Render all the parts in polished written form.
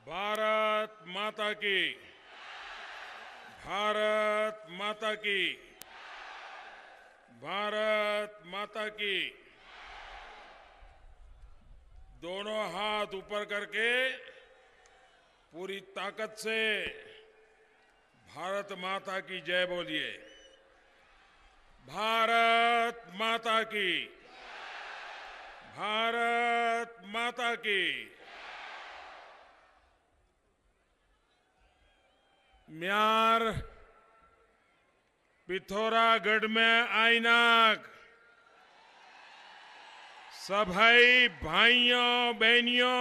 भारत माता की, भारत माता की, भारत माता की। दोनों हाथ ऊपर करके पूरी ताकत से भारत माता की जय बोलिए। भारत माता की, भारत माता की। म्यार पिथौरागढ़ में आइनाक सभी भाइयों बहनियों,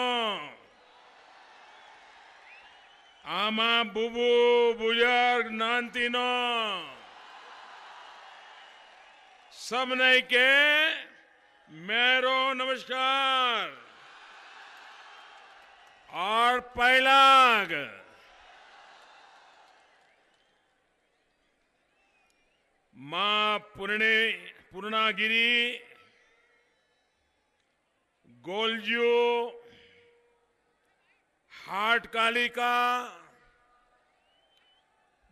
आमा बुबू बुजुर्ग नानतीनो सब नहीं के मेरो नमस्कार। और पहलाग मां पूर्णागिरी गोलजू हाट कालिका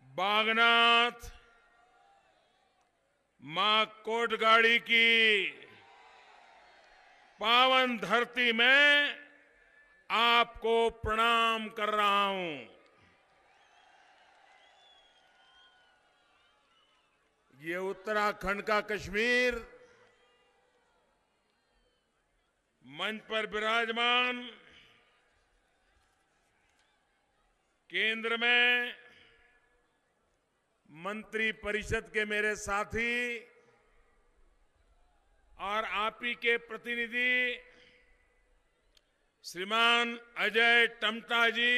बागनाथ मां कोटगाड़ी की पावन धरती में आपको प्रणाम कर रहा हूं। ये उत्तराखंड का कश्मीर मंच पर विराजमान केंद्र में मंत्री परिषद के मेरे साथी और आप ही के प्रतिनिधि श्रीमान अजय टम्टा जी,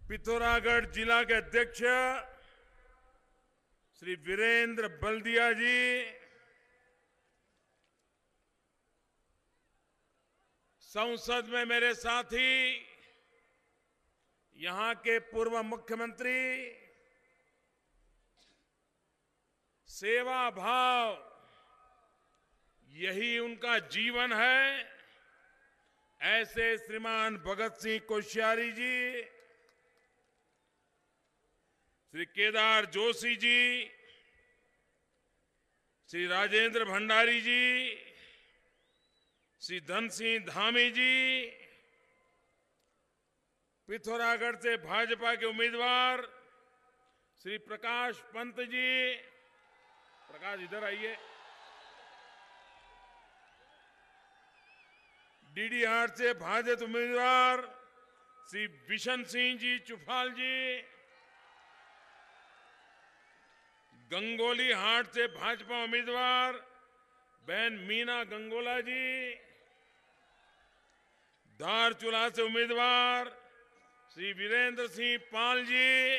पिथौरागढ़ जिला के अध्यक्ष श्री वीरेंद्र बल्दिया जी, संसद में मेरे साथी यहां के पूर्व मुख्यमंत्री, सेवा भाव यही उनका जीवन है, ऐसे श्रीमान भगत सिंह कोश्यारी जी, श्री केदार जोशी जी, श्री राजेंद्र भंडारी जी, श्री धन सिंह धामी जी, पिथौरागढ़ से भाजपा के उम्मीदवार श्री प्रकाश पंत जी, प्रकाश इधर आइए, डीडीहाट से भाजपा उम्मीदवार श्री बिशन सिंह जी चुफाल जी, गंगोली हाट से भाजपा उम्मीदवार बहन मीना गंगोला जी, धारचूला से उम्मीदवार श्री वीरेंद्र सिंह पाल जी।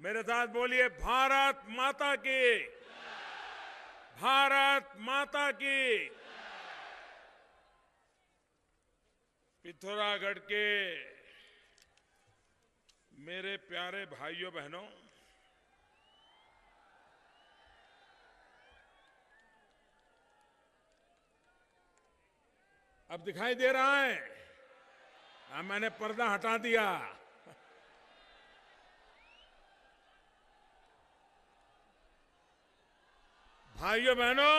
मेरे साथ बोलिए भारत माता की, भारत माता की। पिथौरागढ़ के मेरे प्यारे भाइयों बहनों, अब दिखाई दे रहा है? मैंने पर्दा हटा दिया। भाइयों बहनों,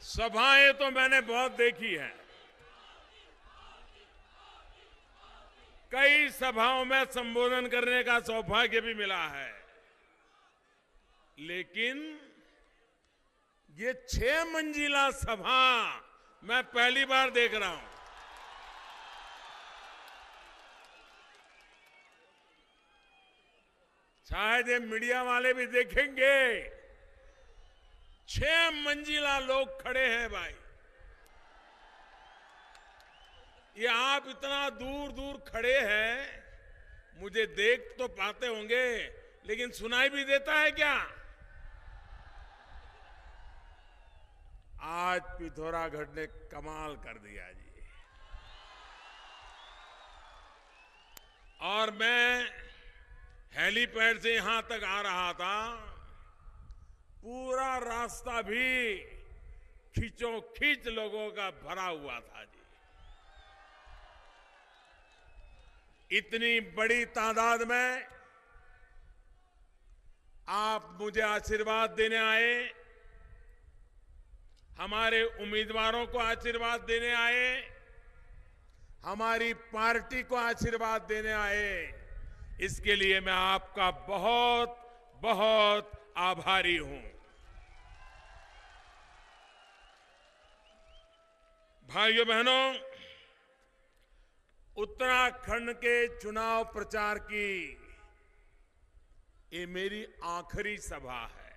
सभाएं तो मैंने बहुत देखी हैं, कई सभाओं में संबोधन करने का सौभाग्य भी मिला है, लेकिन ये 6 मंजिला सभा मैं पहली बार देख रहा हूं। शायद ये मीडिया वाले भी देखेंगे, 6 मंजिला लोग खड़े हैं भाई। ये आप इतना दूर दूर खड़े हैं, मुझे देख तो पाते होंगे, लेकिन सुनाई भी देता है क्या? आज पिथौरागढ़ ने कमाल कर दिया जी। और मैं हेलीपैड से यहां तक आ रहा था पूरा रास्ता भी खींचोखींच लोगों का भरा हुआ था जी। इतनी बड़ी तादाद में आप मुझे आशीर्वाद देने आए, हमारे उम्मीदवारों को आशीर्वाद देने आए, हमारी पार्टी को आशीर्वाद देने आए। इसके लिए मैं आपका बहुत बहुत आभारी हूं। भाइयों बहनों, उत्तराखंड के चुनाव प्रचार की ये मेरी आखिरी सभा है।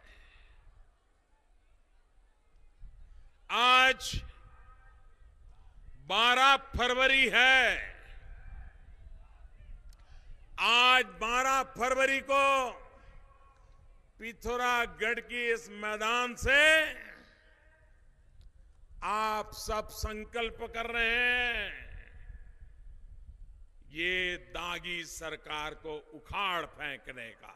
आज 12 फरवरी है। आज 12 फरवरी को पिथौरागढ़ की इस मैदान से आप सब संकल्प कर रहे हैं, ये दागी सरकार को उखाड़ फेंकने का।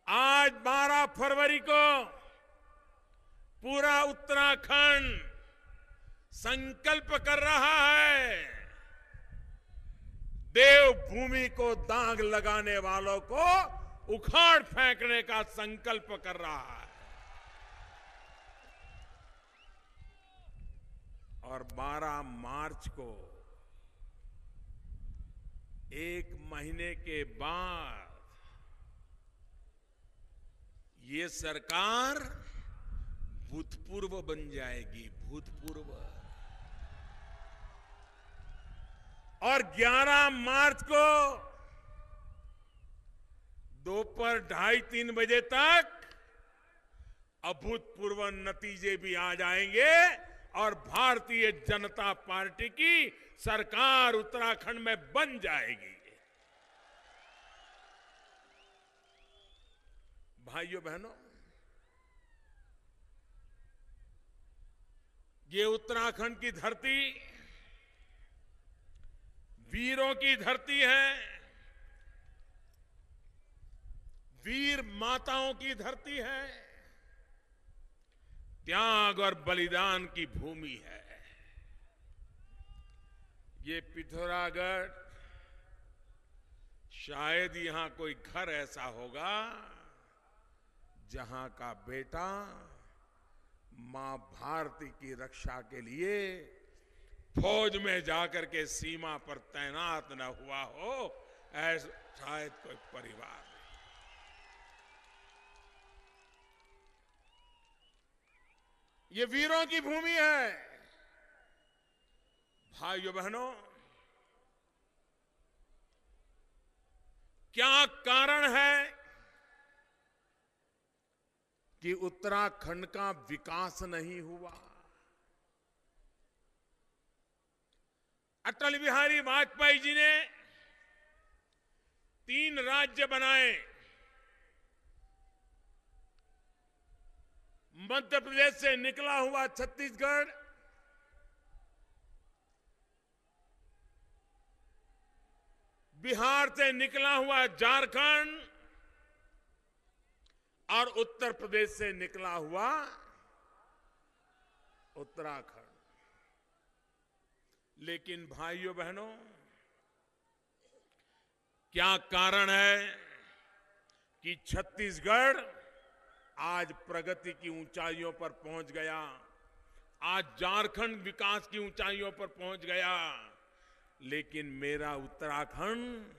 आज 12 फरवरी को पूरा उत्तराखंड संकल्प कर रहा है, देवभूमि को दाग लगाने वालों को उखाड़ फेंकने का संकल्प कर रहा है। और 12 मार्च को, एक महीने के बाद, ये सरकार भूतपूर्व बन जाएगी, भूतपूर्व। और 11 मार्च को दोपहर 2:30-3 बजे तक अभूतपूर्व नतीजे भी आ जाएंगे और भारतीय जनता पार्टी की सरकार उत्तराखंड में बन जाएगी। भाइयों बहनों, ये उत्तराखंड की धरती वीरों की धरती है, वीर माताओं की धरती है, त्याग और बलिदान की भूमि है। ये पिथौरागढ़, शायद यहां कोई घर ऐसा होगा जहां का बेटा मां भारती की रक्षा के लिए फौज में जाकर के सीमा पर तैनात न हुआ हो, ऐसा शायद कोई परिवार नहीं। ये वीरों की भूमि है। भाइयों बहनों, क्या कारण है कि उत्तराखंड का विकास नहीं हुआ? अटल बिहारी वाजपेयी जी ने 3 राज्य बनाए, मध्य प्रदेश से निकला हुआ छत्तीसगढ़, बिहार से निकला हुआ झारखंड और उत्तर प्रदेश से निकला हुआ उत्तराखंड। लेकिन भाइयों बहनों, क्या कारण है कि छत्तीसगढ़ आज प्रगति की ऊंचाइयों पर पहुंच गया, आज झारखंड विकास की ऊंचाइयों पर पहुंच गया, लेकिन मेरा उत्तराखंड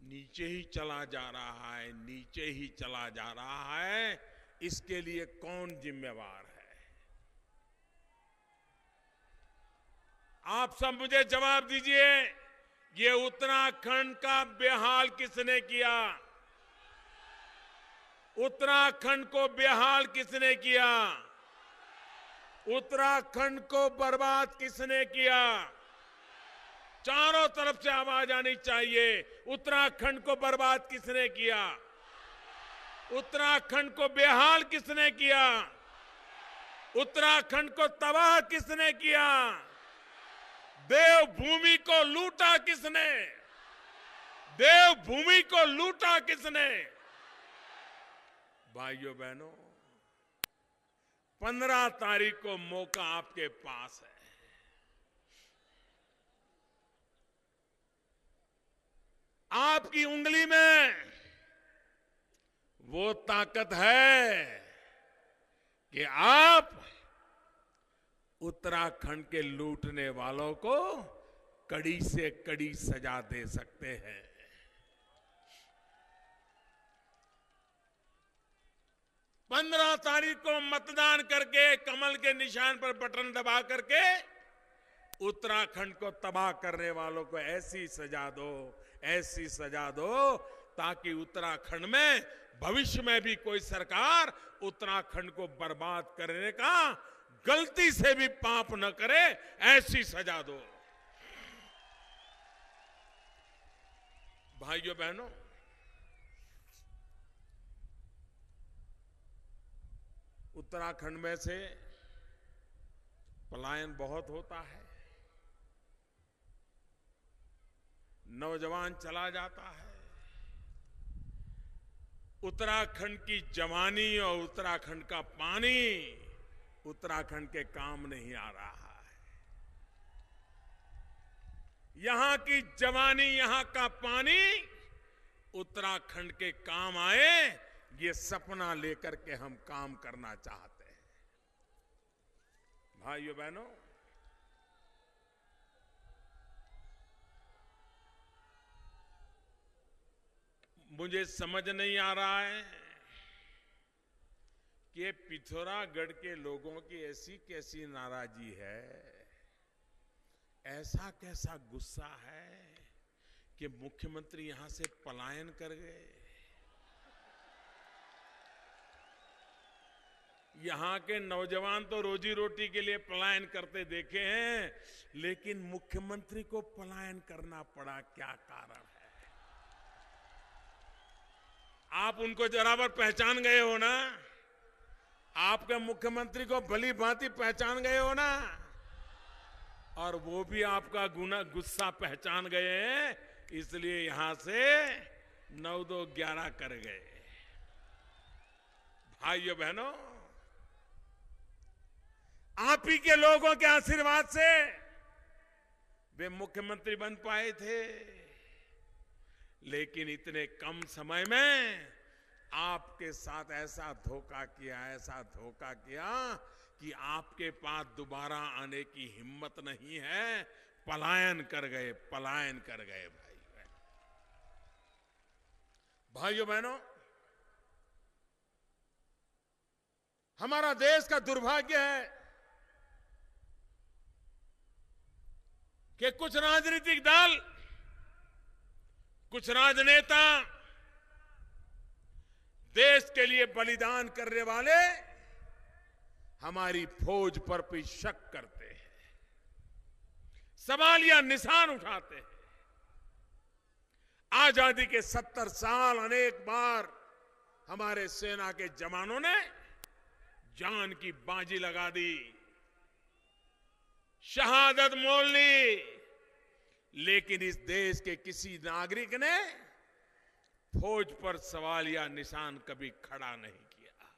नीचे ही चला जा रहा है, नीचे ही चला जा रहा है? इसके लिए कौन जिम्मेवार है? आप सब मुझे जवाब दीजिए, ये उत्तराखंड का बेहाल किसने किया? उत्तराखंड को बेहाल किसने किया? उत्तराखंड को बर्बाद किसने किया? चारों तरफ से आवाज आनी चाहिए, उत्तराखंड को बर्बाद किसने किया? उत्तराखंड को बेहाल किसने किया? उत्तराखंड को तबाह किसने किया? देवभूमि को लूटा किसने? देवभूमि को लूटा किसने? भाइयों बहनों, 15 तारीख को मौका आपके पास है। आपकी उंगली में वो ताकत है कि आप उत्तराखंड के लूटने वालों को कड़ी से कड़ी सजा दे सकते हैं। 15 तारीख को मतदान करके कमल के निशान पर बटन दबा करके उत्तराखंड को तबाह करने वालों को ऐसी सजा दो ताकि उत्तराखंड में भविष्य में भी कोई सरकार उत्तराखंड को बर्बाद करने का गलती से भी पाप न करे, ऐसी सजा दो। भाइयों बहनों, उत्तराखंड में से पलायन बहुत होता है, नौजवान चला जाता है। उत्तराखंड की जवानी और उत्तराखंड का पानी उत्तराखंड के काम नहीं आ रहा है। यहां की जवानी, यहां का पानी उत्तराखंड के काम आए, ये सपना लेकर के हम काम करना चाहते हैं। भाइयों बहनों, मुझे समझ नहीं आ रहा है कि पिथौरागढ़ के लोगों की ऐसी कैसी नाराजगी है, ऐसा कैसा गुस्सा है कि मुख्यमंत्री यहां से पलायन कर गए। यहां के नौजवान तो रोजी रोटी के लिए पलायन करते देखे हैं, लेकिन मुख्यमंत्री को पलायन करना पड़ा, क्या कारण है? आप उनको जरावर पहचान गए हो ना? आपके मुख्यमंत्री को भली भांति पहचान गए हो ना? और वो भी आपका गुस्सा पहचान गए हैं, इसलिए यहां से 9-2-11 कर गए। भाइयों बहनों, आप ही के लोगों के आशीर्वाद से वे मुख्यमंत्री बन पाए थे, लेकिन इतने कम समय में आपके साथ ऐसा धोखा किया कि आपके पास दोबारा आने की हिम्मत नहीं है। पलायन कर गए। भाइयों बहनों, हमारा देश का दुर्भाग्य है कि कुछ राजनीतिक दल, कुछ राजनेता देश के लिए बलिदान करने वाले हमारी फौज पर भी शक करते हैं, सवाल या निशान उठाते हैं। आजादी के 70 साल अनेक बार हमारे सेना के जवानों ने जान की बाजी लगा दी, शहादत मोल ली, लेकिन इस देश के किसी नागरिक ने फौज पर सवाल या निशान कभी खड़ा नहीं किया।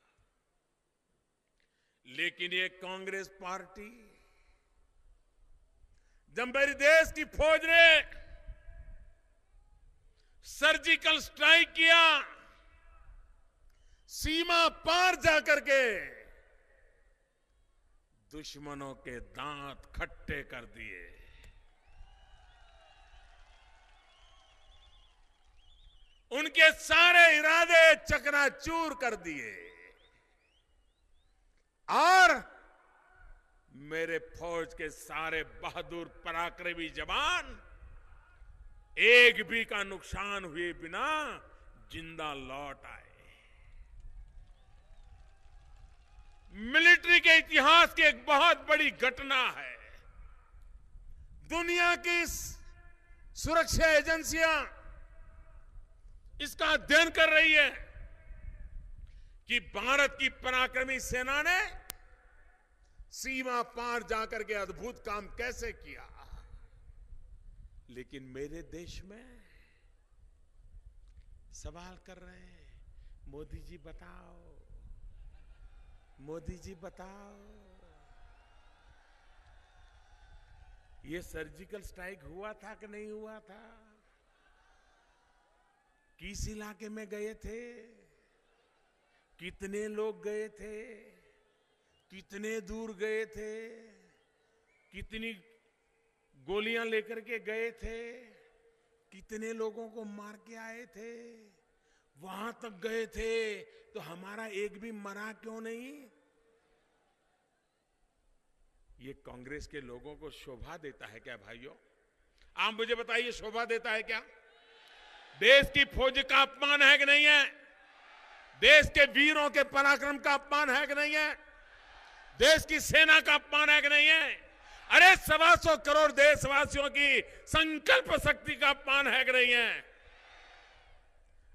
लेकिन ये कांग्रेस पार्टी, जब मेरे देश की फौज ने सर्जिकल स्ट्राइक किया, सीमा पार जाकर के दुश्मनों के दांत खट्टे कर दिए, उनके सारे इरादे चकनाचूर कर दिए, और मेरे फौज के सारे बहादुर पराक्रमी जवान एक भी का नुकसान हुए बिना जिंदा लौट आए। मिलिट्री के इतिहास की एक बहुत बड़ी घटना है। दुनिया की सुरक्षा एजेंसियां इसका अध्ययन कर रही है कि भारत की पराक्रमी सेना ने सीमा पार जाकर के अद्भुत काम कैसे किया। लेकिन मेरे देश में सवाल कर रहे हैं, मोदी जी बताओ, मोदी जी बताओ, ये सर्जिकल स्ट्राइक हुआ था कि नहीं हुआ था? किस इलाके में गए थे? कितने लोग गए थे? कितने दूर गए थे? कितनी गोलियां लेकर के गए थे? कितने लोगों को मार के आए थे? वहां तक गए थे तो हमारा एक भी मरा क्यों नहीं? ये कांग्रेस के लोगों को शोभा देता है क्या भाइयों? आप मुझे बताइए, शोभा देता है क्या? देश की फौज का अपमान है कि नहीं है? देश के वीरों के पराक्रम का अपमान है कि नहीं है? देश की सेना का अपमान है कि नहीं है? अरे 125 करोड़ देशवासियों की संकल्प शक्ति का अपमान है कि नहीं है?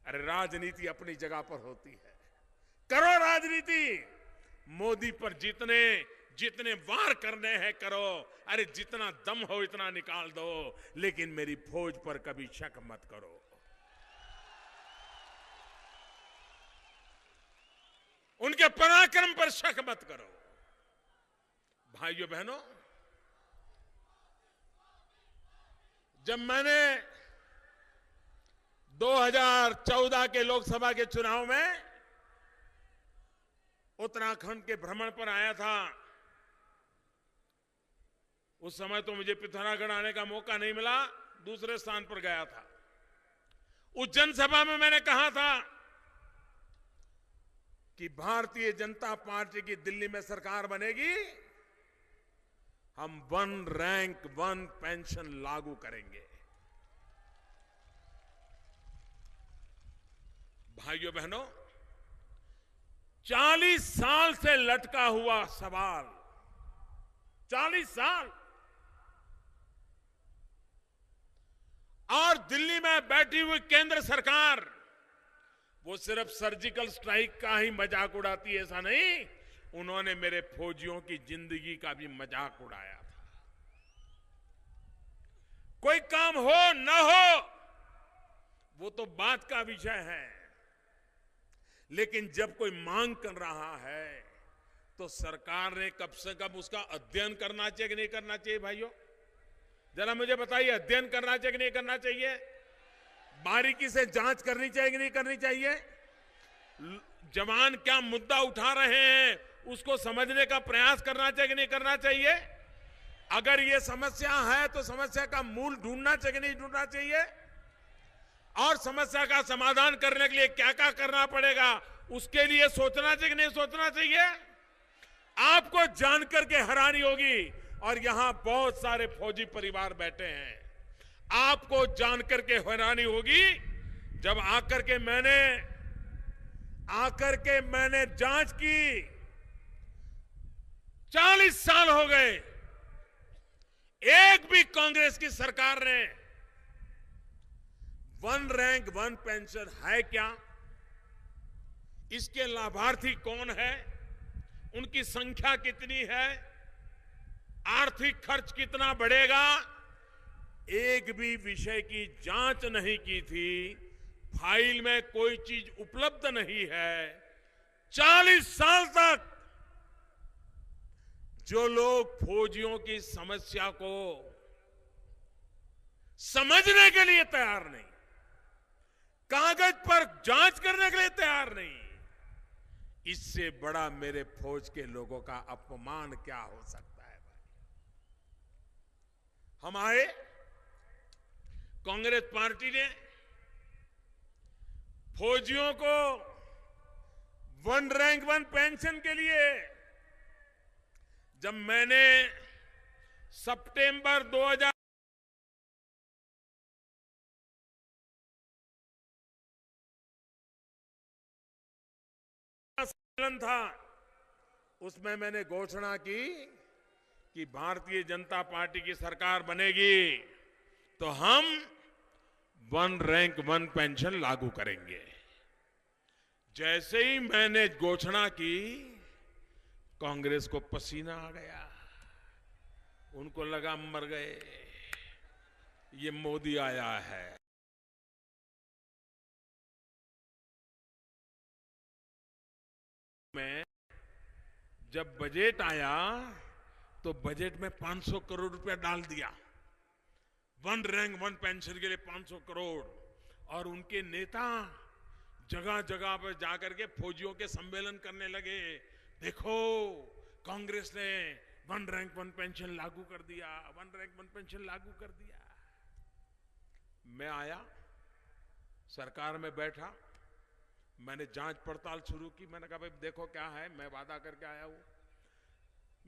अरे राजनीति अपनी जगह पर होती है, करो राजनीति। मोदी पर जितने जितने वार करने हैं करो, अरे जितना दम हो इतना निकाल दो, लेकिन मेरी फौज पर कभी शक मत करो। उनके पराक्रम पर शक मत करो। भाइयों बहनों, जब मैंने 2014 के लोकसभा के चुनाव में उत्तराखंड के भ्रमण पर आया था, उस समय तो मुझे पिथौरागढ़ आने का मौका नहीं मिला, दूसरे स्थान पर गया था। उस जनसभा में मैंने कहा था कि भारतीय जनता पार्टी की दिल्ली में सरकार बनेगी, हम 1 रैंक 1 पेंशन लागू करेंगे। भाइयों बहनों, 40 साल से लटका हुआ सवाल, 40 साल, और दिल्ली में बैठी हुई केंद्र सरकार वो सिर्फ सर्जिकल स्ट्राइक का ही मजाक उड़ाती है ऐसा नहीं, उन्होंने मेरे फौजियों की जिंदगी का भी मजाक उड़ाया था। कोई काम हो न हो वो तो बात का विषय है, लेकिन जब कोई मांग कर रहा है तो सरकार ने कम से कम उसका अध्ययन करना चाहिए कि नहीं करना चाहिए? भाइयों जरा मुझे बताइए, अध्ययन करना चाहिए कि नहीं करना चाहिए? बारीकी से जांच करनी चाहिए कि नहीं करनी चाहिए? जवान क्या मुद्दा उठा रहे हैं उसको समझने का प्रयास करना चाहिए कि नहीं करना चाहिए? अगर ये समस्या है तो समस्या का मूल ढूंढना चाहिए कि नहीं ढूंढना चाहिए? और समस्या का समाधान करने के लिए क्या क्या करना पड़ेगा उसके लिए सोचना चाहिए कि नहीं सोचना चाहिए? आपको जानकर के हैरानी होगी, और यहां बहुत सारे फौजी परिवार बैठे हैं, आपको जानकर के हैरानी होगी, जब आकर के मैंने जांच की, 40 साल हो गए, एक भी कांग्रेस की सरकार ने 1 रैंक 1 पेंशन है क्या? इसके लाभार्थी कौन है? उनकी संख्या कितनी है? आर्थिक खर्च कितना बढ़ेगा? एक भी विषय की जांच नहीं की थी, फाइल में कोई चीज उपलब्ध नहीं है। 40 साल तक जो लोग फौजियों की समस्या को समझने के लिए तैयार नहीं, कागज पर जांच करने के लिए तैयार नहीं, इससे बड़ा मेरे फौज के लोगों का अपमान क्या हो सकता है? हम आए, कांग्रेस पार्टी ने फौजियों को 1 रैंक 1 पेंशन के लिए, जब मैंने सितंबर 2000 था, उसमें मैंने घोषणा की कि भारतीय जनता पार्टी की सरकार बनेगी तो हम 1 रैंक 1 पेंशन लागू करेंगे। जैसे ही मैंने घोषणा की, कांग्रेस को पसीना आ गया, उनको लगा मर गए, ये मोदी आया है। में जब बजट आया तो बजट में 500 करोड़ रुपया डाल दिया, वन रैंक वन पेंशन के लिए 500 करोड़। और उनके नेता जगह जगह पर जाकर के फौजियों के सम्मेलन करने लगे, देखो कांग्रेस ने वन रैंक वन पेंशन लागू कर दिया, वन रैंक वन पेंशन लागू कर दिया। मैं आया, सरकार में बैठा, मैंने जांच पड़ताल शुरू की। मैंने कहा भाई देखो क्या है, मैं वादा करके आया हूं।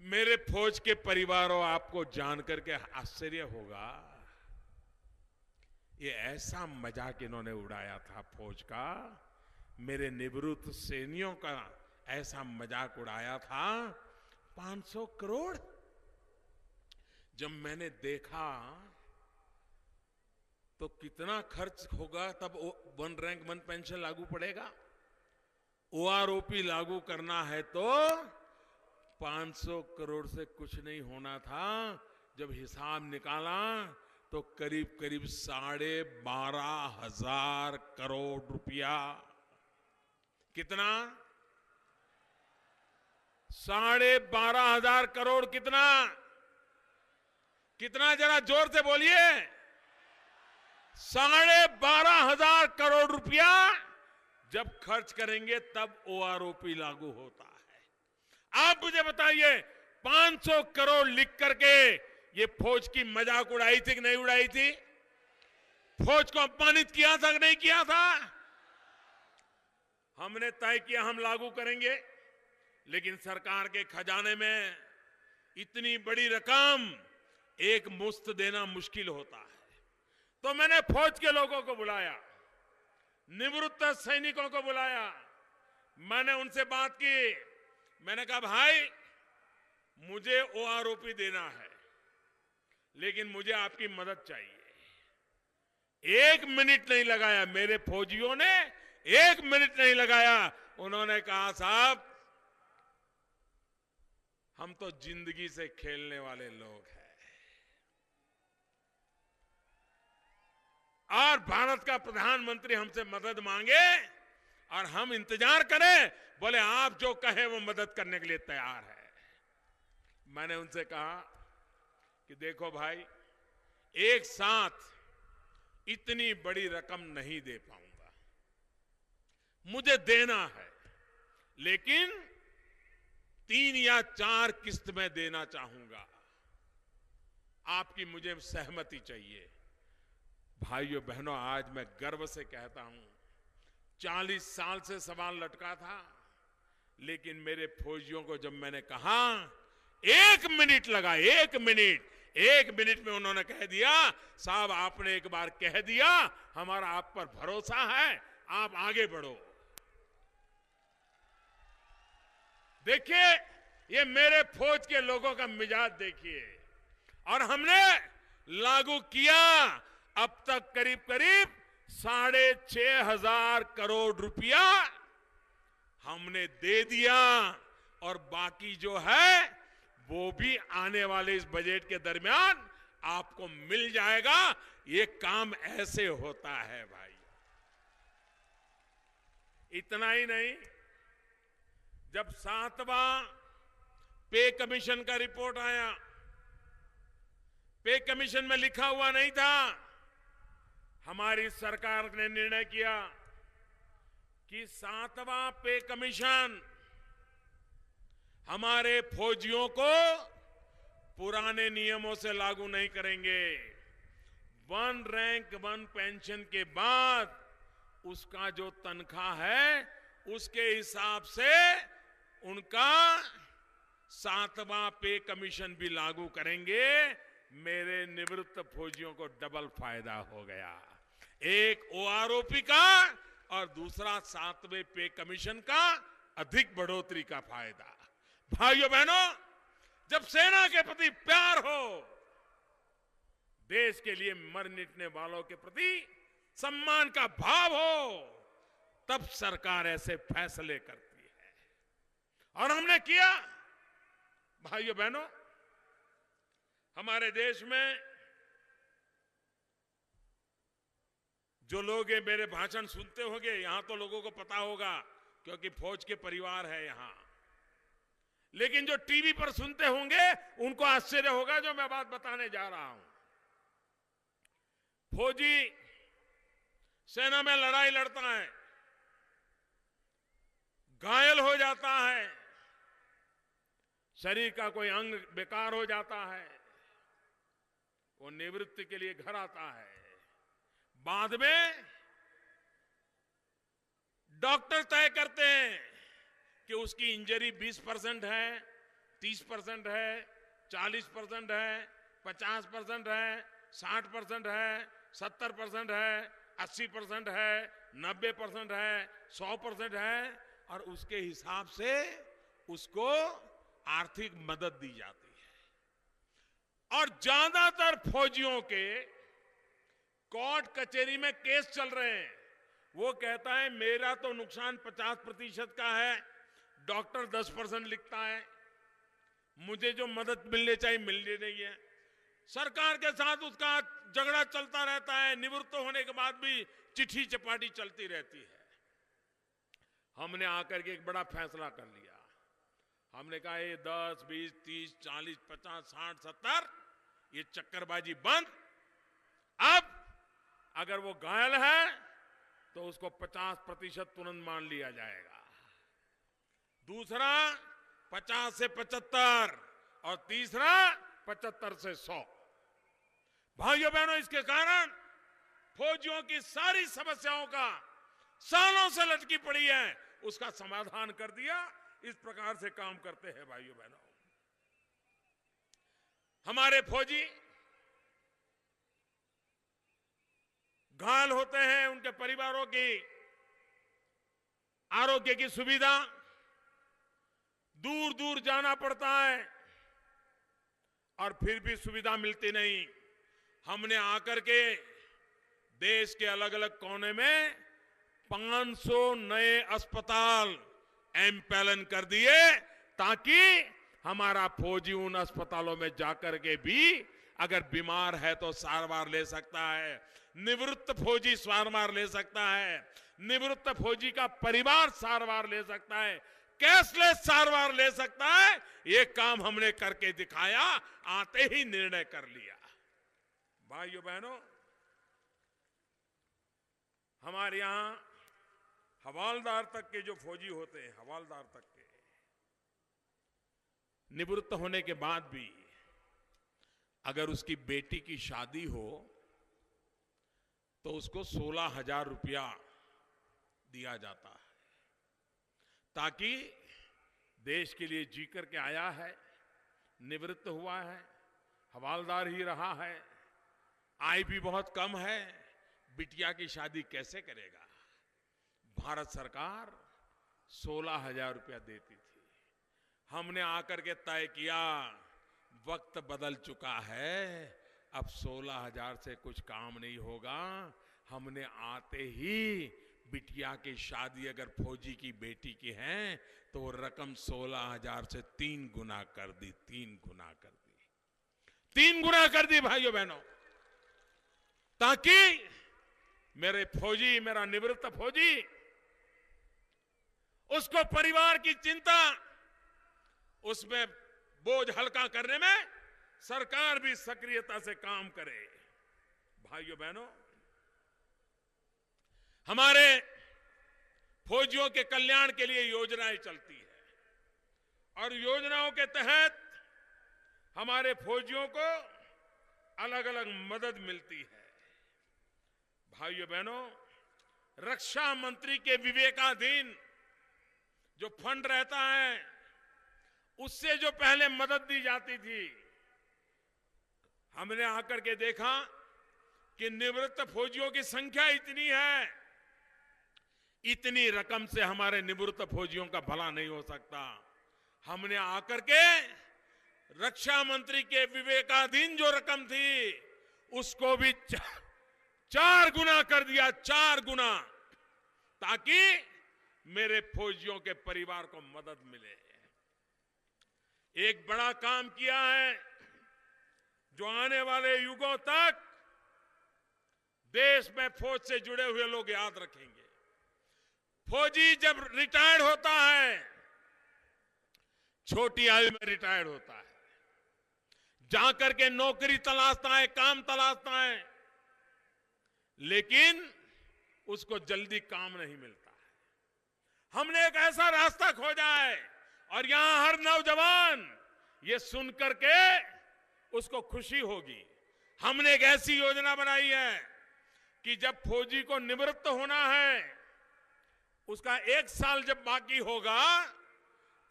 मेरे फौज के परिवारों, आपको जान करके आश्चर्य होगा, ये ऐसा मजाक इन्होंने उड़ाया था फौज का, मेरे निवृत्त सैनिकों का ऐसा मजाक उड़ाया था। 500 करोड़ जब मैंने देखा तो कितना खर्च होगा, तब वन रैंक वन पेंशन लागू पड़ेगा। ओआरओपी लागू करना है तो 500 करोड़ से कुछ नहीं होना था। जब हिसाब निकाला तो करीब करीब 12,500 करोड़ रुपया। कितना? 12,500 करोड़। कितना कितना? जरा जोर से बोलिए। 12,500 करोड़ रुपया जब खर्च करेंगे तब ओआरओपी लागू होता है। आप मुझे बताइए, 500 करोड़ लिख करके ये फौज की मजाक उड़ाई थी कि नहीं उड़ाई थी? फौज को अपमानित किया था कि नहीं किया था? हमने तय किया हम लागू करेंगे, लेकिन सरकार के खजाने में इतनी बड़ी रकम एक मुश्त देना मुश्किल होता है। तो मैंने फौज के लोगों को बुलाया, निवृत्त सैनिकों को बुलाया, मैंने उनसे बात की। मैंने कहा भाई मुझे ओआरओपी देना है, लेकिन मुझे आपकी मदद चाहिए। 1 मिनट नहीं लगाया मेरे फौजियों ने, 1 मिनट नहीं लगाया। उन्होंने कहा साहब हम तो जिंदगी से खेलने वाले लोग हैं, और भारत का प्रधानमंत्री हमसे मदद मांगे और हम इंतजार करें, बोले आप जो कहें वो मदद करने के लिए तैयार है। मैंने उनसे कहा कि देखो भाई, एक साथ इतनी बड़ी रकम नहीं दे पाऊंगा, मुझे देना है, लेकिन 3 या 4 किस्त में देना चाहूंगा, आपकी मुझे सहमति चाहिए। भाइयों बहनों, आज मैं गर्व से कहता हूं 40 साल से सवाल लटका था, लेकिन मेरे फौजियों को जब मैंने कहा 1 मिनट लगा, 1 मिनट में उन्होंने कह दिया साहब आपने एक बार कह दिया, हमारा आप पर भरोसा है, आप आगे बढ़ो। देखिए ये मेरे फौज के लोगों का मिजाज देखिए, और हमने लागू किया। अब तक करीब करीब 6,500 करोड़ रुपया हमने दे दिया, और बाकी जो है वो भी आने वाले इस बजट के दरमियान आपको मिल जाएगा। ये काम ऐसे होता है भाई। इतना ही नहीं, जब 7वां पे कमीशन का रिपोर्ट आया, पे कमीशन में लिखा हुआ नहीं था, हमारी सरकार ने निर्णय किया कि 7वां पे कमीशन हमारे फौजियों को पुराने नियमों से लागू नहीं करेंगे। वन रैंक वन पेंशन के बाद उसका जो तनख्वाह है उसके हिसाब से उनका 7वां पे कमीशन भी लागू करेंगे। मेरे निवृत्त फौजियों को डबल फायदा हो गया, एक ओआरओपी का और दूसरा 7वें पे कमीशन का अधिक बढ़ोतरी का फायदा। भाइयों बहनों, जब सेना के प्रति प्यार हो, देश के लिए मर मिटने वालों के प्रति सम्मान का भाव हो, तब सरकार ऐसे फैसले करती है, और हमने किया। भाइयों बहनों, हमारे देश में जो लोग मेरे भाषण सुनते होंगे, यहां तो लोगों को पता होगा क्योंकि फौज के परिवार है यहां। लेकिन जो टीवी पर सुनते होंगे उनको आश्चर्य होगा जो मैं बात बताने जा रहा हूं। फौजी सेना में लड़ाई लड़ता है, घायल हो जाता है, शरीर का कोई अंग बेकार हो जाता है, वो निवृत्ति के लिए घर आता है। बाद में डॉक्टर तय करते हैं कि उसकी इंजरी 20% है, 30% है, 40% है, 50% है, 60% है, 70% है, 80% है, 90% है, 100% है, और उसके हिसाब से उसको आर्थिक मदद दी जाती है। और ज्यादातर फौजियों के कोर्ट कचहरी में केस चल रहे हैं। वो कहता है मेरा तो नुकसान 50% का है, डॉक्टर 10% लिखता है, मुझे जो मदद मिलनी चाहिए मिलनी नहीं है। सरकार के साथ उसका झगड़ा चलता रहता है, निवृत्त होने के बाद भी चिट्ठी चपाटी चलती रहती है। हमने आकर के एक बड़ा फैसला कर लिया। हमने कहा ये 10, 20, 30, 40, 50, 60, 70 ये चक्करबाजी बंद। अब अगर वो घायल है तो उसको 50% तुरंत मान लिया जाएगा। दूसरा 50 से 75 और तीसरा 75 से 100। भाइयों बहनों, इसके कारण फौजियों की सारी समस्याओं का सालों से लटकी पड़ी है उसका समाधान कर दिया। इस प्रकार से काम करते हैं भाइयों बहनों। हमारे फौजी घायल होते हैं, उनके परिवारों की आरोग्य की सुविधा, दूर दूर जाना पड़ता है और फिर भी सुविधा मिलती नहीं। हमने आकर के देश के अलग अलग कोने में 500 नए अस्पताल एम्पैलन कर दिए ताकि हमारा फौजी उन अस्पतालों में जाकर के भी अगर बीमार है तो सारवार ले सकता है, निवृत्त फौजी सारवार ले सकता है, निवृत्त फौजी का परिवार सारवार ले सकता है, कैशलेस सारवार ले सकता है। ये काम हमने करके दिखाया, आते ही निर्णय कर लिया। भाइयों बहनों, हमारे यहां हवालदार तक के जो फौजी होते हैं, हवालदार तक के निवृत्त होने के बाद भी अगर उसकी बेटी की शादी हो तो उसको 16,000 रुपया दिया जाता है, ताकि देश के लिए जी करके आया है, निवृत्त हुआ है, हवालदार ही रहा है, आय भी बहुत कम है, बिटिया की शादी कैसे करेगा। भारत सरकार 16,000 रुपया देती थी। हमने आकर के तय किया वक्त बदल चुका है, अब 16,000 से कुछ काम नहीं होगा। हमने आते ही बिटिया की शादी अगर फौजी की बेटी की है तो रकम 16,000 से 3 गुना कर दी, 3 गुना कर दी, 3 गुना कर दी भाइयों बहनों, ताकि मेरे फौजी, मेरा निवृत्त फौजी, उसको परिवार की चिंता, उसमें बोझ हल्का करने में सरकार भी सक्रियता से काम करे। भाइयों बहनों, हमारे फौजियों के कल्याण के लिए योजनाएं चलती है और योजनाओं के तहत हमारे फौजियों को अलग अलग मदद मिलती है। भाइयों बहनों, रक्षा मंत्री के विवेकाधीन जो फंड रहता है उससे जो पहले मदद दी जाती थी, हमने आकर के देखा कि निवृत्त फौजियों की संख्या इतनी है, इतनी रकम से हमारे निवृत्त फौजियों का भला नहीं हो सकता। हमने आकर के रक्षा मंत्री के विवेकाधीन जो रकम थी उसको भी 4 गुना कर दिया, 4 गुना, ताकि मेरे फौजियों के परिवार को मदद मिले। एक बड़ा काम किया है जो आने वाले युगों तक देश में फौज से जुड़े हुए लोग याद रखेंगे। फौजी जब रिटायर्ड होता है, छोटी आयु में रिटायर्ड होता है, जाकर के नौकरी तलाशता है, काम तलाशता है, लेकिन उसको जल्दी काम नहीं मिलता है। हमने एक ऐसा रास्ता खोजा है और यहां हर नौजवान ये सुनकर के उसको खुशी होगी। हमने एक ऐसी योजना बनाई है कि जब फौजी को निवृत्त होना है, उसका 1 साल जब बाकी होगा,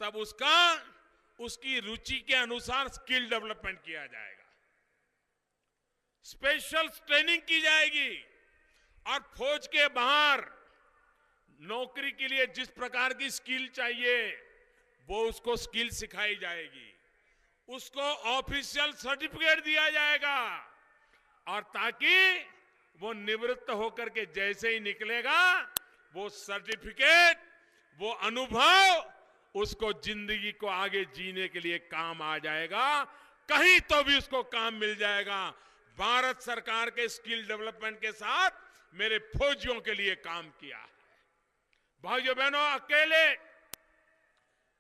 तब उसकी रुचि के अनुसार स्किल डेवलपमेंट किया जाएगा, स्पेशल ट्रेनिंग की जाएगी और फौज के बाहर नौकरी के लिए जिस प्रकार की स्किल चाहिए वो उसको स्किल सिखाई जाएगी, उसको ऑफिशियल सर्टिफिकेट दिया जाएगा और ताकि वो निवृत्त होकर के जैसे ही निकलेगा वो सर्टिफिकेट, वो अनुभव उसको जिंदगी को आगे जीने के लिए काम आ जाएगा, कहीं तो भी उसको काम मिल जाएगा। भारत सरकार के स्किल डेवलपमेंट के साथ मेरे फौजियों के लिए काम किया है। भाइयों बहनों, अकेले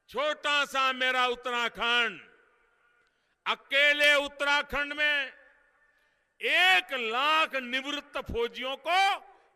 छोटा सा मेरा उत्तराखंड, अकेले उत्तराखंड में 1 लाख निवृत्त फौजियों को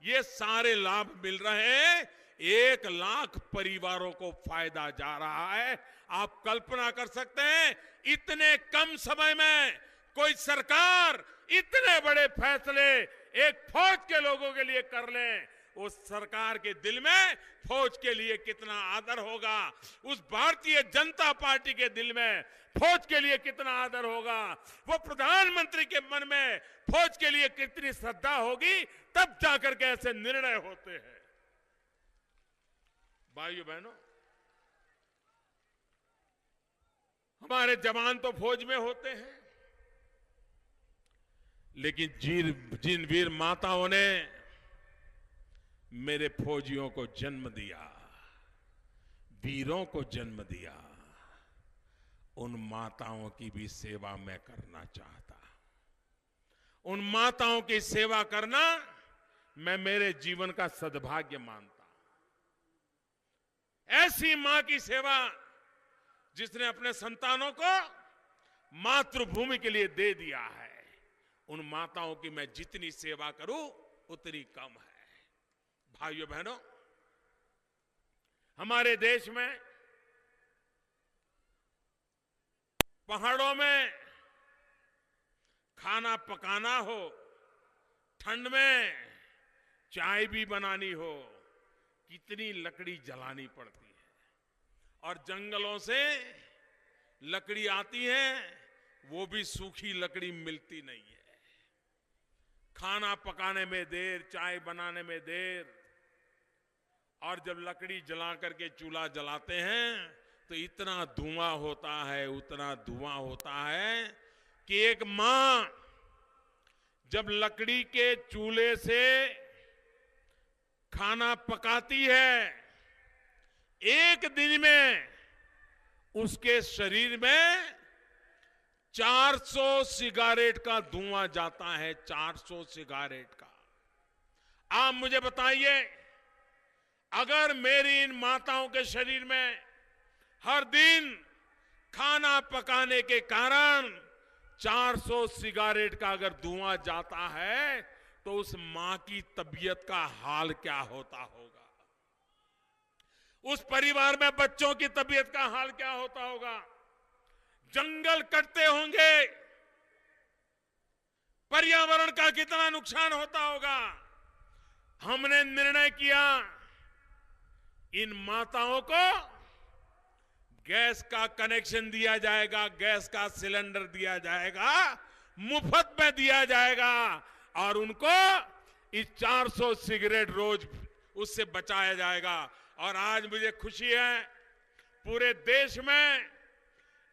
ये सारे लाभ मिल रहे हैं। 1 लाख परिवारों को फायदा जा रहा है। आप कल्पना कर सकते हैं, इतने कम समय में कोई सरकार इतने बड़े फैसले एक फौज के लोगों के लिए कर ले, उस सरकार के दिल में फौज के लिए कितना आदर होगा, उस भारतीय जनता पार्टी के दिल में फौज के लिए कितना आदर होगा, वो प्रधानमंत्री के मन में फौज के लिए कितनी श्रद्धा होगी, तब जाकर के ऐसे निर्णय होते हैं। भाइयों बहनों, हमारे जवान तो फौज में होते हैं, लेकिन जिन वीर माताओं ने मेरे फौजियों को जन्म दिया, वीरों को जन्म दिया, उन माताओं की भी सेवा मैं करना चाहता। उन माताओं की सेवा करना मैं मेरे जीवन का सद्भाग्य मानता। ऐसी मां की सेवा जिसने अपने संतानों को मातृभूमि के लिए दे दिया है, उन माताओं की मैं जितनी सेवा करूं उतनी कम है। भाइयों बहनों, हमारे देश में पहाड़ों में खाना पकाना हो, ठंड में चाय भी बनानी हो, कितनी लकड़ी जलानी पड़ती है, और जंगलों से लकड़ी आती है, वो भी सूखी लकड़ी मिलती नहीं है। खाना पकाने में देर, चाय बनाने में देर, और जब लकड़ी जला करके चूल्हा जलाते हैं तो इतना धुआं होता है, उतना धुआं होता है कि एक मां जब लकड़ी के चूल्हे से खाना पकाती है, एक दिन में उसके शरीर में 400 सिगारेट का धुआं जाता है। 400 सिगारेट का। आप मुझे बताइए, अगर मेरी इन माताओं के शरीर में हर दिन खाना पकाने के कारण 400 सिगारेट का अगर धुआं जाता है, तो उस मां की तबीयत का हाल क्या होता होगा, उस परिवार में बच्चों की तबीयत का हाल क्या होता होगा। जंगल कटते होंगे, पर्यावरण का कितना नुकसान होता होगा। हमने निर्णय किया, इन माताओं को गैस का कनेक्शन दिया जाएगा, गैस का सिलेंडर दिया जाएगा, मुफ्त में दिया जाएगा, और उनको इस 400 सिगरेट रोज उससे बचाया जाएगा। और आज मुझे खुशी है, पूरे देश में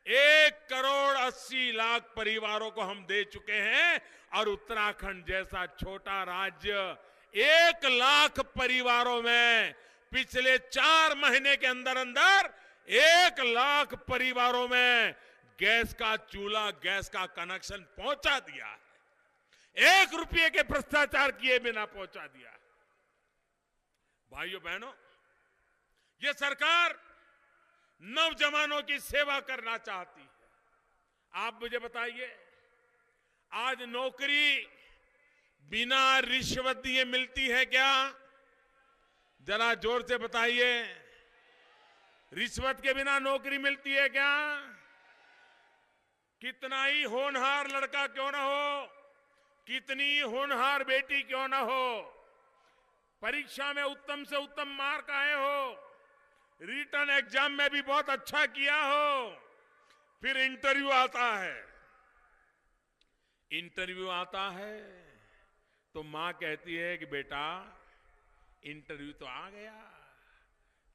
1,80,00,000 परिवारों को हम दे चुके हैं, और उत्तराखंड जैसा छोटा राज्य 1 लाख परिवारों में पिछले 4 महीने के अंदर अंदर 1 लाख परिवारों में गैस का चूल्हा, गैस का कनेक्शन पहुंचा दिया है। 1 रुपये के भ्रष्टाचार किए बिना पहुंचा दिया। भाइयों बहनों, ये सरकार नौजवानों की सेवा करना चाहती है। आप मुझे बताइए, आज नौकरी बिना रिश्वत दिए मिलती है क्या? जरा जोर से बताइए, रिश्वत के बिना नौकरी मिलती है क्या? कितना ही होनहार लड़का क्यों ना हो, कितनी होनहार बेटी क्यों ना हो, परीक्षा में उत्तम से उत्तम मार्क आए हो, रिटन एग्जाम में भी बहुत अच्छा किया हो, फिर इंटरव्यू आता है। इंटरव्यू आता है तो मां कहती है कि बेटा इंटरव्यू तो आ गया,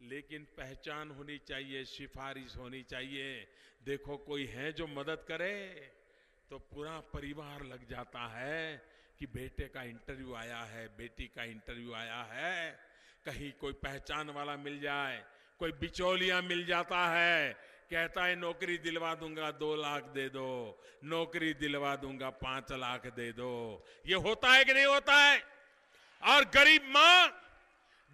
लेकिन पहचान होनी चाहिए, सिफारिश होनी चाहिए। देखो कोई है जो मदद करे। तो पूरा परिवार लग जाता है कि बेटे का इंटरव्यू आया है, बेटी का इंटरव्यू आया है, कहीं कोई पहचान वाला मिल जाए, कोई बिचौलिया मिल जाता है, कहता है नौकरी दिलवा दूंगा 2 लाख दे दो, नौकरी दिलवा दूंगा 5 लाख दे दो। ये होता है कि नहीं होता है? और गरीब मां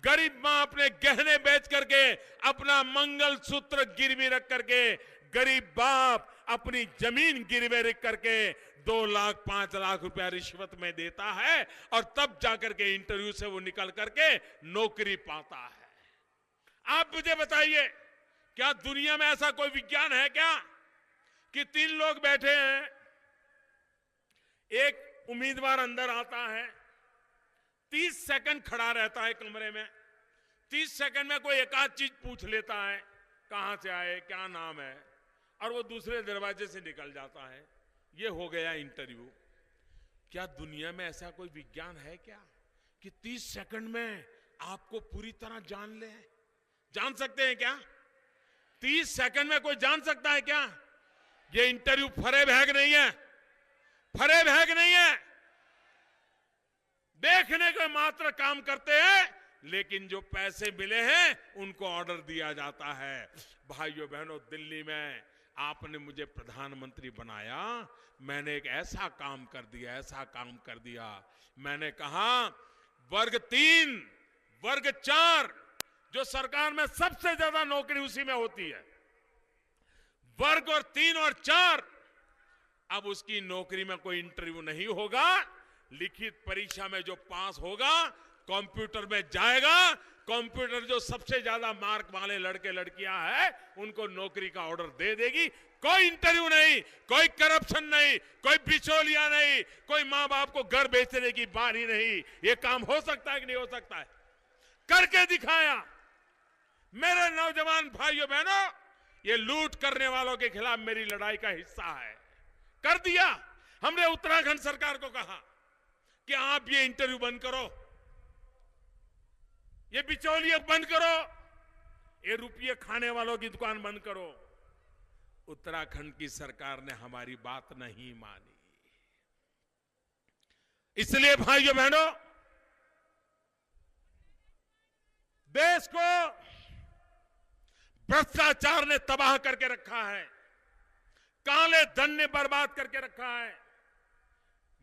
अपने गहने बेच करके, अपना मंगलसूत्र गिरवी रख करके, गरीब बाप अपनी जमीन गिरवे रख करके 2 लाख 5 लाख रुपया रिश्वत में देता है, और तब जाकर के इंटरव्यू से वो निकल करके नौकरी पाता है। आप मुझे बताइए, क्या दुनिया में ऐसा कोई विज्ञान है क्या कि 3 लोग बैठे हैं, एक उम्मीदवार अंदर आता है, 30 सेकंड खड़ा रहता है कमरे में, 30 सेकंड में कोई एक आध चीज पूछ लेता है, कहां से आए, क्या नाम है, और वो दूसरे दरवाजे से निकल जाता है। ये हो गया इंटरव्यू। क्या दुनिया में ऐसा कोई विज्ञान है क्या कि 30 सेकंड में आपको पूरी तरह जान ले? जान सकते हैं क्या? 30 सेकंड में कोई जान सकता है क्या? ये इंटरव्यू फरेब है कि नहीं है? फरेब है कि नहीं है? देखने के मात्र काम करते हैं, लेकिन जो पैसे मिले हैं उनको ऑर्डर दिया जाता है। भाइयों बहनों, दिल्ली में आपने मुझे प्रधानमंत्री बनाया, मैंने एक ऐसा काम कर दिया, ऐसा काम कर दिया। मैंने कहा वर्ग 3, वर्ग 4, जो सरकार में सबसे ज्यादा नौकरी उसी में होती है, वर्ग और 3 और 4, अब उसकी नौकरी में कोई इंटरव्यू नहीं होगा। लिखित परीक्षा में जो पास होगा कंप्यूटर में जाएगा, कंप्यूटर जो सबसे ज्यादा मार्क वाले लड़के लड़कियां हैं उनको नौकरी का ऑर्डर दे देगी। कोई इंटरव्यू नहीं, कोई करप्शन नहीं, कोई बिचौलिया नहीं, कोई मां बाप को घर बेचने की बारी नहीं। ये काम हो सकता है कि नहीं हो सकता है? करके दिखाया। मेरे नौजवान भाइयों बहनों, ये लूट करने वालों के खिलाफ मेरी लड़ाई का हिस्सा है। कर दिया। हमने उत्तराखंड सरकार को कहा कि आप ये इंटरव्यू बंद करो, ये बिचौलिए बंद करो, ये रुपये खाने वालों की दुकान बंद करो। उत्तराखंड की सरकार ने हमारी बात नहीं मानी। इसलिए भाइयों बहनों, देश को भ्रष्टाचार ने तबाह करके रखा है, काले धन ने बर्बाद करके रखा है।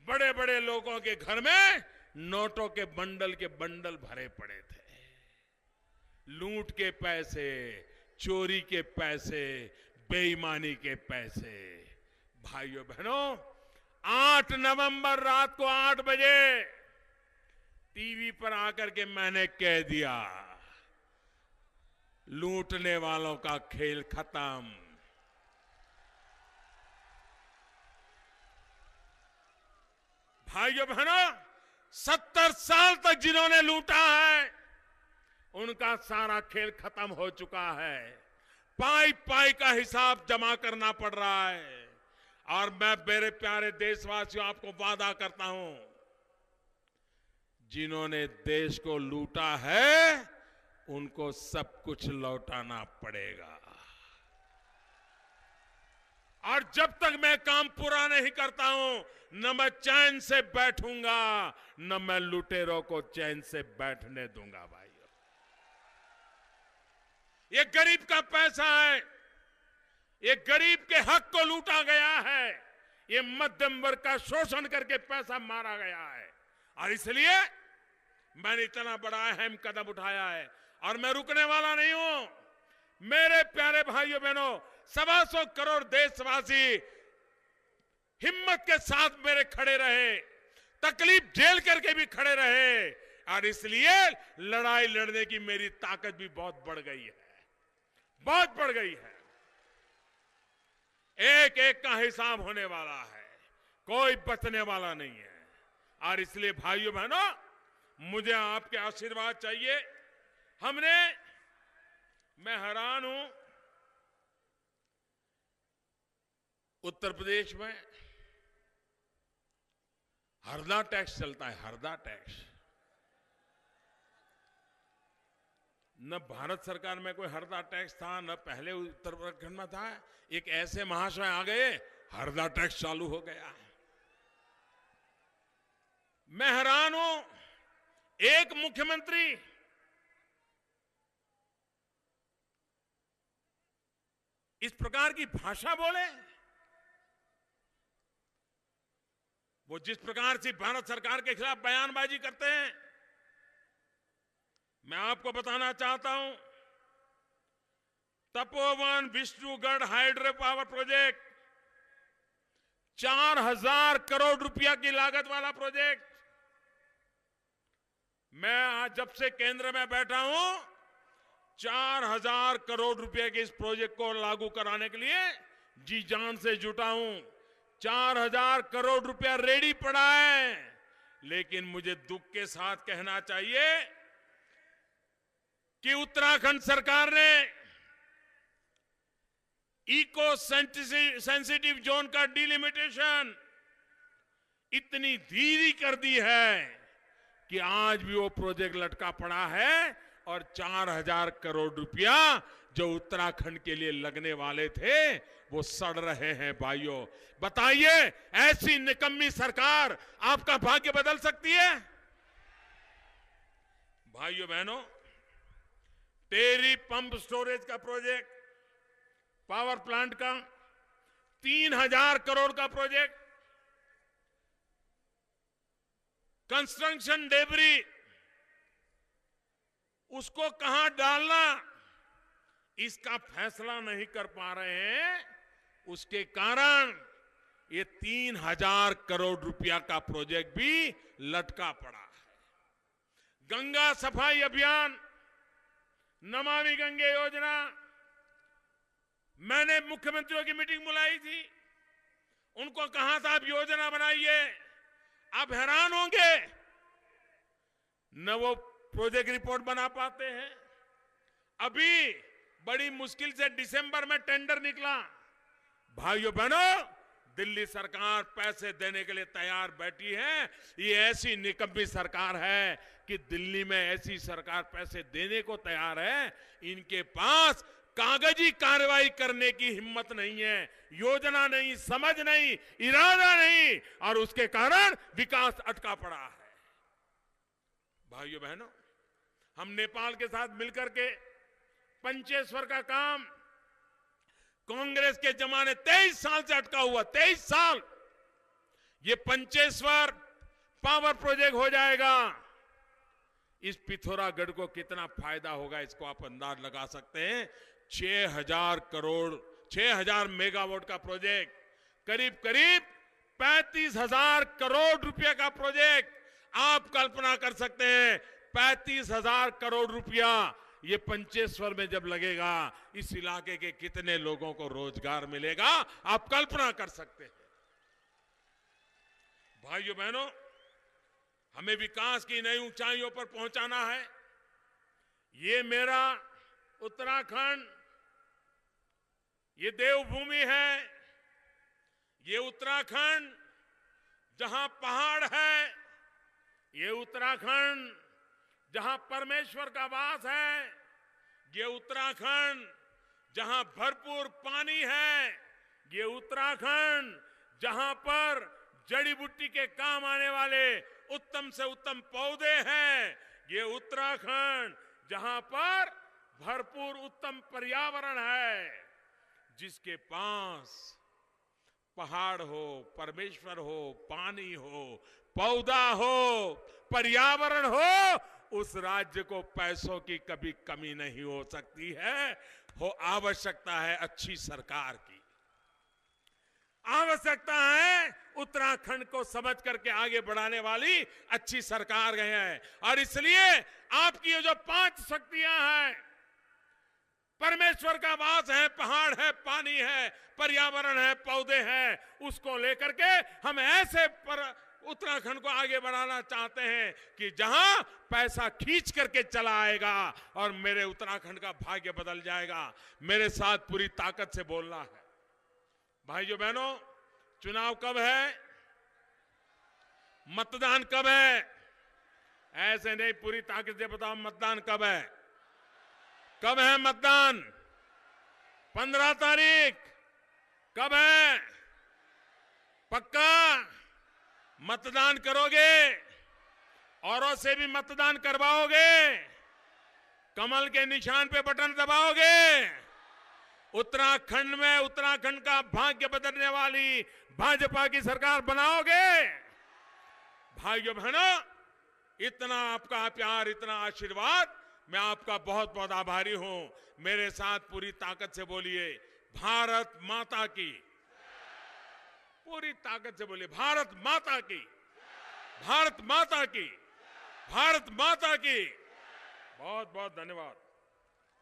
बड़े बड़े लोगों के घर में नोटों के बंडल भरे पड़े थे। लूट के पैसे, चोरी के पैसे, बेईमानी के पैसे। भाइयों बहनों, 8 नवंबर रात को 8 बजे टीवी पर आकर के मैंने कह दिया, लूटने वालों का खेल खत्म। भाइयों बहनों, 70 साल तक जिन्होंने लूटा है उनका सारा खेल खत्म हो चुका है। पाई पाई का हिसाब जमा करना पड़ रहा है। और मैं मेरे प्यारे देशवासियों आपको वादा करता हूं, जिन्होंने देश को लूटा है उनको सब कुछ लौटाना पड़ेगा। और जब तक मैं काम पूरा नहीं करता हूं, न मैं चैन से बैठूंगा, न मैं लुटेरों को चैन से बैठने दूंगा। भाइयों, ये गरीब का पैसा है, ये गरीब के हक को लूटा गया है, ये मध्यम वर्ग का शोषण करके पैसा मारा गया है। और इसलिए मैंने इतना बड़ा अहम कदम उठाया है। और मैं रुकने वाला नहीं हूं। मेरे प्यारे भाइयों बहनों, 125 करोड़ देशवासी हिम्मत के साथ मेरे खड़े रहे, तकलीफ झेल करके भी खड़े रहे, और इसलिए लड़ाई लड़ने की मेरी ताकत भी बहुत बढ़ गई है, बहुत बढ़ गई है। एक एक का हिसाब होने वाला है, कोई बचने वाला नहीं है। और इसलिए भाइयों बहनों, मुझे आपके आशीर्वाद चाहिए। मैं हैरान हूं, उत्तर प्रदेश में हरदा टैक्स चलता है, हरदा टैक्स। न भारत सरकार में कोई हरदा टैक्स था, न पहले उत्तराखंड में था। एक ऐसे महाशय आ गए, हरदा टैक्स चालू हो गया। मैं हैरान हूं, एक मुख्यमंत्री इस प्रकार की भाषा बोले। वो जिस प्रकार से भारत सरकार के खिलाफ बयानबाजी करते हैं, मैं आपको बताना चाहता हूं, Tapovan Vishnugarh hydro power project 4000 crore रुपया की लागत वाला प्रोजेक्ट। मैं आज जब से केंद्र में बैठा हूं, 4000 करोड़ रुपए के इस प्रोजेक्ट को लागू कराने के लिए जी जान से जुटा हूं। 4000 करोड़ रुपया रेडी पड़ा है। लेकिन मुझे दुख के साथ कहना चाहिए कि उत्तराखंड सरकार ने इको सेंसिटिव जोन का डिलिमिटेशन इतनी धीरी कर दी है कि आज भी वो प्रोजेक्ट लटका पड़ा है, और 4000 करोड़ रुपया जो उत्तराखंड के लिए लगने वाले थे वो सड़ रहे हैं। भाइयों बताइए, ऐसी निकम्मी सरकार आपका भाग्य बदल सकती है? भाइयों बहनों, टेरी पंप स्टोरेज का प्रोजेक्ट, पावर प्लांट का 3000 करोड़ का प्रोजेक्ट, कंस्ट्रक्शन डेब्री उसको कहां डालना, इसका फैसला नहीं कर पा रहे हैं। उसके कारण ये 3000 करोड़ रुपया का प्रोजेक्ट भी लटका पड़ा है। गंगा सफाई अभियान, नमामि गंगे योजना, मैंने मुख्यमंत्रियों की मीटिंग बुलाई थी, उनको कहा था आप योजना बनाइए। आप हैरान होंगे, न वो प्रोजेक्ट रिपोर्ट बना पाते हैं। अभी बड़ी मुश्किल से दिसंबर में टेंडर निकला। भाइयों बहनों, दिल्ली सरकार पैसे देने के लिए तैयार बैठी है। ये ऐसी निकम्मी सरकार है कि दिल्ली में ऐसी सरकार पैसे देने को तैयार है, इनके पास कागजी कार्रवाई करने की हिम्मत नहीं है, योजना नहीं, समझ नहीं, इरादा नहीं, और उसके कारण विकास अटका पड़ा है। भाइयों बहनों, हम नेपाल के साथ मिलकर के पंचेश्वर का काम कांग्रेस के जमाने 23 साल से अटका हुआ, 23 साल, ये पंचेश्वर पावर प्रोजेक्ट हो जाएगा। इस पिथौरागढ़ को कितना फायदा होगा, इसको आप अंदाज लगा सकते हैं। 6000 करोड़, 6000 मेगावाट का प्रोजेक्ट, करीब करीब 35,000 करोड़ रुपए का प्रोजेक्ट। आप कल्पना कर सकते हैं, 35,000 करोड़ रुपया ये पंचेश्वर में जब लगेगा, इस इलाके के कितने लोगों को रोजगार मिलेगा, आप कल्पना कर सकते हैं। भाइयों बहनों, हमें विकास की नई ऊंचाइयों पर पहुंचाना है। ये मेरा उत्तराखंड, ये देवभूमि है। ये उत्तराखंड जहां पहाड़ है, ये उत्तराखंड जहां परमेश्वर का वास है, ये उत्तराखंड जहां भरपूर पानी है, ये उत्तराखंड जहां पर जड़ी बूटी के काम आने वाले उत्तम से उत्तम पौधे हैं, ये उत्तराखंड जहां पर भरपूर उत्तम पर्यावरण है, जिसके पास पहाड़ हो, परमेश्वर हो, पानी हो, पौधा हो, पर्यावरण हो, उस राज्य को पैसों की कभी कमी नहीं हो सकती है। हो आवश्यकता है अच्छी सरकार की, आवश्यकता है उत्तराखंड को समझ करके आगे बढ़ाने वाली अच्छी सरकार है। और इसलिए आपकी ये जो 5 शक्तियां हैं, परमेश्वर का वास है, पहाड़ है, पानी है, पर्यावरण है, पौधे हैं, उसको लेकर के हम ऐसे उत्तराखंड को आगे बढ़ाना चाहते हैं कि जहां पैसा खींच करके चला आएगा और मेरे उत्तराखंड का भाग्य बदल जाएगा। मेरे साथ पूरी ताकत से बोलना है। भाइयों बहनों, चुनाव कब है, मतदान कब है? ऐसे नहीं, पूरी ताकत से बताओ मतदान कब है? कब है मतदान? 15 तारीख। कब है? पक्का मतदान करोगे? औरों से भी मतदान करवाओगे? कमल के निशान पे बटन दबाओगे? उत्तराखंड में उत्तराखंड का भाग्य बदलने वाली भाजपा की सरकार बनाओगे? भाइयों बहनों, इतना आपका प्यार, इतना आशीर्वाद, मैं आपका बहुत बहुत आभारी हूं। मेरे साथ पूरी ताकत से बोलिए, भारत माता की। पूरी ताकत से बोलिए, भारत माता की, भारत माता की, भारत माता की। बहुत बहुत धन्यवाद।